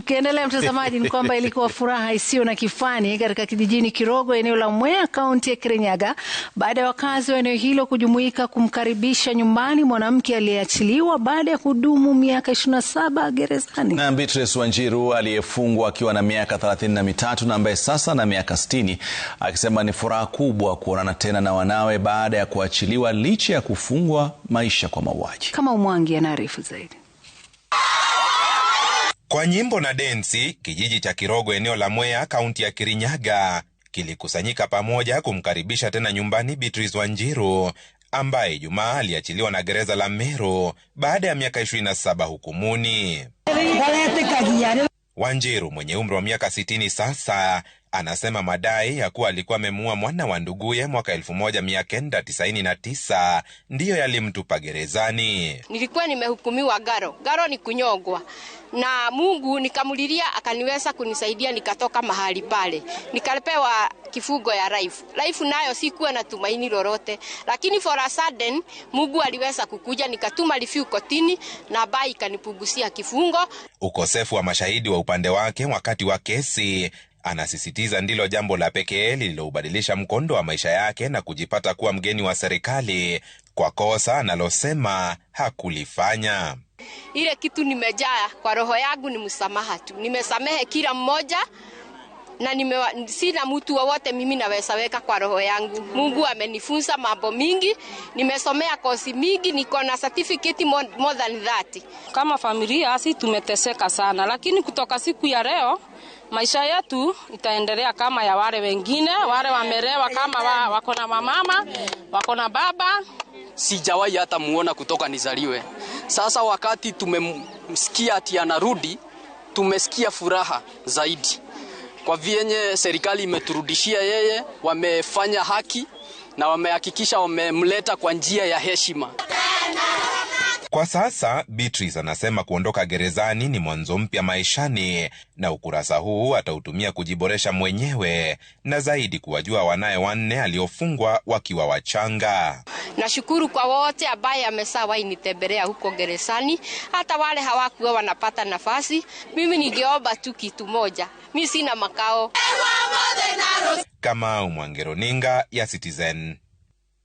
Tukiendelea mtazamaji, ni kwamba ilikuwa furaha isiyo na kifani katika kijijini Kirogo, eneo la Mwea, kaunti ya Kirinyaga, baada ya wakazi wa eneo hilo kujumuika kumkaribisha nyumbani mwanamke aliyeachiliwa baada ya kudumu miaka 27 gerezani. Na Beatrice Wanjiru aliyefungwa akiwa na miaka 33 na ambaye sasa na miaka 60, akisema ni furaha kubwa kuonana tena na wanawe baada ya kuachiliwa licha ya kufungwa maisha kwa mauaji. Kama Umwangi anaarifu zaidi. Kwa nyimbo na densi, kijiji cha Kirogo eneo la Mwea, kaunti ya Kirinyaga, kilikusanyika pamoja kumkaribisha tena nyumbani Beatrice Wanjiru, ambaye Ijumaa aliachiliwa na gereza la Meru baada ya miaka 27 hukumuni. Wanjiru mwenye umri wa miaka 60 sasa anasema madai ya kuwa alikuwa amemuua mwana wa nduguye mwaka 1999 ndiyo yalimtupa gerezani. Nilikuwa nimehukumiwa garo. Garo ni kunyongwa. Na Mungu nikamulilia akaniweza kunisaidia, nikatoka mahali pale. Nikalepewa kifungo ya life. Life nayo sikuwa na tumaini lolote. Lakini for a sudden Mungu aliweza kukuja, nikatuma review kotini na bai kanipungusia kifungo. Ukosefu wa mashahidi wa upande wake wakati wa kesi, anasisitiza ndilo jambo la pekee lililobadilisha mkondo wa maisha yake na kujipata kuwa mgeni wa serikali kwa kosa analosema hakulifanya. Ile kitu nimejaa kwa roho yangu ni msamaha tu. Nimesamehe kila mmoja na sina mtu wowote mimi naweza weka kwa roho yangu. Mungu amenifunza mambo mingi, nimesomea kozi mingi, niko na certificate more than that. Kama familia sisi tumeteseka sana, lakini kutoka siku ya leo maisha yetu itaendelea kama ya wale wengine, wale wamelewa kama wako na mama, wako na baba. Sijawahi hata muona kutoka nizaliwe. Sasa wakati tumemsikia ati anarudi, tumesikia furaha zaidi. Kwa vyenye serikali imeturudishia yeye, wamefanya haki na wamehakikisha wamemleta kwa njia ya heshima. Kwa sasa Beatrice anasema kuondoka gerezani ni mwanzo mpya maishani, na ukurasa huu atautumia kujiboresha mwenyewe na zaidi kuwajua wanae 4 aliofungwa wakiwa wachanga. Nashukuru kwa wote ambaye amesawa initembelea huko gerezani, hata wale hawakuwa wanapata nafasi. Mimi ningeomba tu kitu moja, mimi sina makao. Kama Umwangi, runinga ya Citizen.